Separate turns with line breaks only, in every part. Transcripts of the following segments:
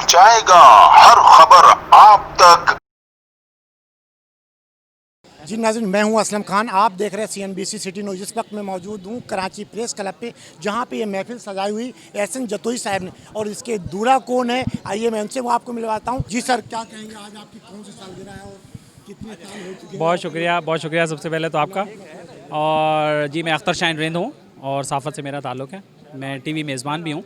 पहुंचाएगा हर खबर आप तक।
जी नाज़रीन, मैं हूं असलम खान। आप देख रहे हैं CNBC सिटी न्यूज़। इस वक्त मैं मौजूद हूं कराची प्रेस क्लब पे, जहां पे ये महफिल सजाई हुई एहसन जतोई साहब ने। और इसके दूल्हा कौन है, आइए मैं उनसे वो आपको मिलवाता हूं। जी सर, क्या कहेंगे, आज आपकी कौन सी सालगिरह है और कितने साल हो चुके हैं?
बहुत शुक्रिया सबसे पहले तो आपका। और जी, मैं अख्तर शाहीन रिंद हूँ और साफ़त से मेरा ताल्लुक़ है। मैं टीवी मेज़बान भी हूँ।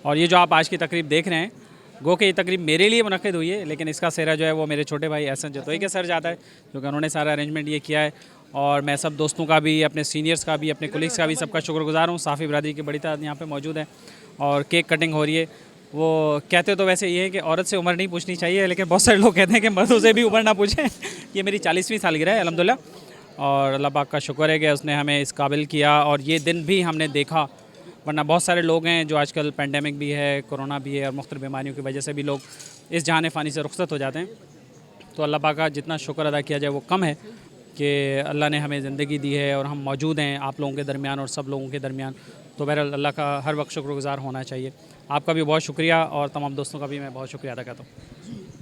और ये जो आप आज की तकरीब देख रहे हैं, गो कि ये तकरीब मेरे लिए मुनक़्क़िद हुई है, लेकिन इसका सेहरा जो है वो मेरे छोटे भाई एहसन जतोई के सर जाता है, क्योंकि उन्होंने सारा अरेंजमेंट ये किया है। और मैं सब दोस्तों का भी, अपने सीनियर्स का भी, अपने कोलीग्स का भी सबका शुक्रगुज़ार हूँ। साफ़ी बरादरी की बड़ी तादाद यहाँ पे मौजूद है और केक कटिंग हो रही है। वो कहते तो वैसे ये है कि औरत से उम्र नहीं पूछनी चाहिए, लेकिन बहुत सारे लोग कहते हैं कि मर्दों से भी उम्र ना पूछें। ये मेरी 40वीं सालगिरह है अल्हम्दुलिल्लाह, और अल्लाह पाक का शुक्र है कि उसने हमें इस काबिल किया और ये दिन भी हमने देखा। वरना बहुत सारे लोग हैं जो आजकल पेंडेमिक भी है, कोरोना भी है और मुख्तलिफ बीमारियों की वजह से भी लोग इस जहान फ़ानी से रुखसत हो जाते हैं। तो अल्लाह पाक का जितना शुक्र अदा किया जाए वो कम है कि अल्लाह ने हमें ज़िंदगी दी है और हम मौजूद हैं आप लोगों के दरमियान और सब लोगों के दरमियान। तो बहरहाल अल्लाह का हर वक्त शुक्रगुज़ार होना चाहिए। आपका भी बहुत शुक्रिया और तमाम दोस्तों का भी मैं बहुत शुक्रिया अदा करता हूँ।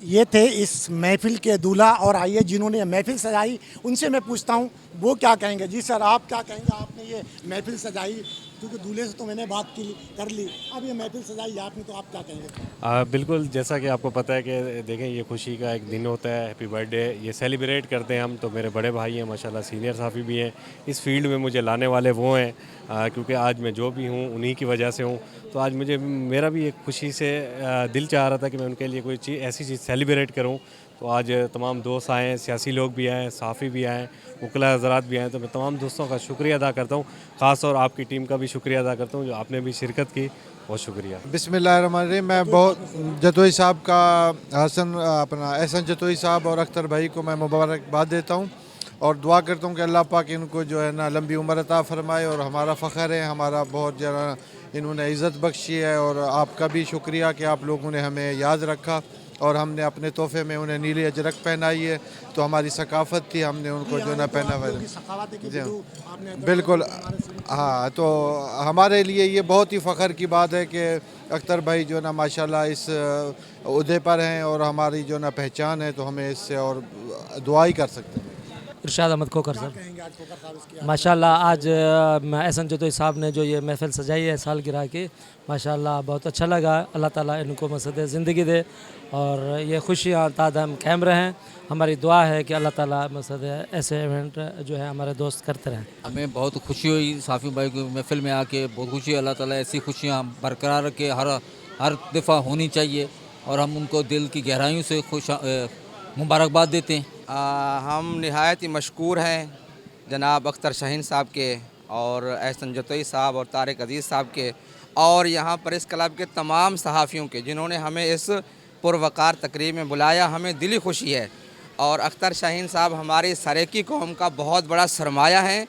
ये थे इस महफिल के दूल्हा, और आइए जिन्होंने महफिल सजाई उनसे मैं पूछता हूँ वो क्या कहेंगे। जी सर, आप क्या कहेंगे, आपने ये महफिल सजाई, क्योंकि दूल्हे से तो मैंने बात कर ली, अब ये महफिल सजाई आपने, तो आप क्या कहेंगे?
बिल्कुल, जैसा कि आपको पता है कि देखें, ये खुशी का एक दिन होता है, हैप्पी बर्थडे, ये सेलिब्रेट करते हैं हम। तो मेरे बड़े भाई हैं माशाल्लाह, सीनियर साफ़ी भी हैं, इस फील्ड में मुझे लाने वाले वो हैं, क्योंकि आज मैं जो भी हूँ उन्हीं की वजह से हूँ। तो आज मेरा भी एक खुशी से दिल चाह रहा था कि मैं उनके लिए कोई चीज़, ऐसी चीज़ सेलिब्रेट करूँ। तो आज तमाम दोस्त आए हैं, सियासी लोग भी आए हैं, साफ़ी भी आए हैं, वकला हज़रात भी आए। तो मैं तमाम दोस्तों का शुक्रिया अदा करता हूँ, ख़ास और आपकी टीम का भी शुक्रिया अदा करता हूँ जो आपने भी शिरकत की। बहुत शुक्रिया।
बिस्मिल्लाहिर्रहमानिर्रहीम। मैं बहुत जतोई साहब का, अपना एहसन जतोई साहब और अख्तर भाई को मैं मुबारकबाद देता हूँ और दुआ करता हूँ कि अल्लाह पाक इनको जो है ना लंबी उम्र अता फरमाए। और हमारा फ़ख्र है, हमारा बहुत ज़रा इन्होंने इज़्ज़त बख्शी है। और आपका भी शुक्रिया कि आप लोगों ने हमें याद रखा और हमने अपने तोहफे में उन्हें नीली अजरक पहनाई है। तो हमारी सकाफ़त थी, हमने उनको जो है ना पहना हुआ है। बिल्कुल, हाँ। तो हमारे लिए ये बहुत ही फ़ख्र की बात है कि अख्तर भाई जो ना माशाल्लाह इस उहदे पर हैं और हमारी जो ना पहचान है, तो हमें इससे और दुआ ही कर सकते हैं।
इरशाद अहमद खोकर सर, माशाल्लाह आज एहसन जतोई साहब ने जो ये महफिल सजाई है सालगिरह की, माशाल्लाह बहुत अच्छा लगा। अल्लाह ताला इनको मसद ज़िंदगी दे और ये खुशियाँ तादाम कायम रहें। हमारी दुआ है कि अल्लाह ताला मसद ऐसे इवेंट जो है हमारे दोस्त करते रहें।
हमें बहुत खुशी हुई साफ़ी भाई की महफिल में आके, बहुत खुशी। अल्लाह ताला ऐसी खुशियाँ बरकरार रखे, हर दफ़ा होनी चाहिए और हम उनको दिल की गहराइयों से मुबारकबाद देते हैं।
हम नहायत ही मशकूर हैं जनाब अख्तर शाहीन साहब के और एहसन जतोई साहब और तारिक अजीज़ साहब के, और यहाँ प्रेस क्लब के तमाम सहाफ़ियों के, जिन्होंने हमें इस पुरवकार तकरीब में बुलाया। हमें दिली खुशी है। और अख्तर शाहीन साहब हमारी सरेकी कौम का बहुत बड़ा सरमाया है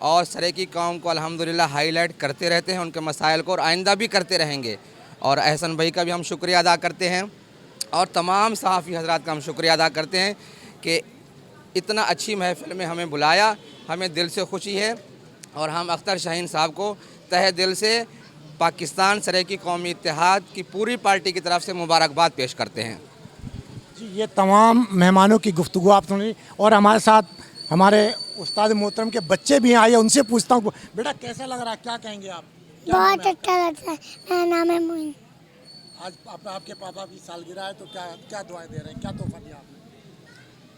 और सरेकी कौम को अल्हम्दुलिल्लाह हाईलाइट करते रहते हैं, उनके मसाइल को, और आइंदा भी करते रहेंगे। और एहसन भाई का भी हम शुक्रिया अदा करते हैं और तमाम सहाफ़ी हज़रात का हम शुक्रिया अदा करते हैं कि इतना अच्छी महफिल में हमें बुलाया। हमें दिल से खुशी है और हम अख्तर शाहीन साहब को तहे दिल से पाकिस्तान सरेकी कौमी इत्तेहाद की पूरी पार्टी की तरफ से मुबारकबाद पेश करते हैं।
जी, ये तमाम मेहमानों की गुफ्तगू आप सुनी, और हमारे साथ हमारे उस्ताद मोहतरम के बच्चे भी हैं। आइए उनसे पूछता हूँ, बेटा कैसा लग रहा है, क्या कहेंगे आप?
बहुत अच्छा लगता है। मेरा नाम है मोइन।
आज आपके पापा की सालगिरह है, तो क्या दुआएं दे रहे हैं, क्या तोहफा दिया आपने?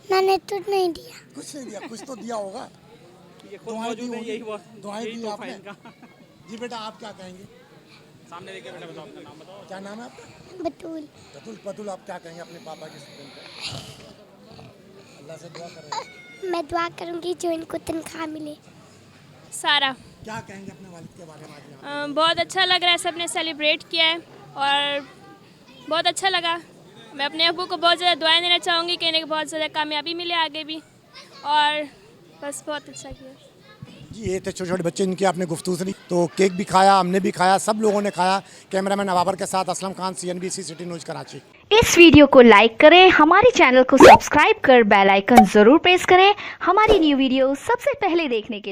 मैंने तो नहीं दिया।
कुछ नहीं दिया, कुछ तो दिया होगा। दुआएं दी आपने। जी बेटा, आप क्या कहेंगे?
सामने देखिए बेटा, बताओ अपना नाम बताओ।
क्या नाम है आपका? बतूल।
बतूल, आप क्या कहेंगे अपने पापा के दिन पे? अल्लाह से दुआ करें।
मैं दुआ करूंगी जो इनको तनख्वाह मिले।
सारा,
क्या कहेंगे अपने वालिद के बारे में?
बहुत अच्छा लग रहा है, सबने सेलिब्रेट किया है और बहुत अच्छा लगा। मैं अपने अब्बू को बहुत ज़्यादा दुआएं देना चाहूँगी कि इन्हें बहुत ज़्यादा कामयाबी मिले आगे भी, और बस बहुत अच्छा किया।
जी, ये थे छोटे छोटे बच्चे, इनकी आपने गुफ्तगू सुनी। तो केक भी खाया, हमने भी खाया, सब लोगों ने खाया। कैमरामैन अबाबर के साथ Aslam Khan, CNBC city news Karachi.
इस वीडियो को लाइक करें, हमारे चैनल को सब्सक्राइब कर बेल आइकन जरूर प्रेस करें हमारी न्यू वीडियो सबसे पहले देखने के लिए।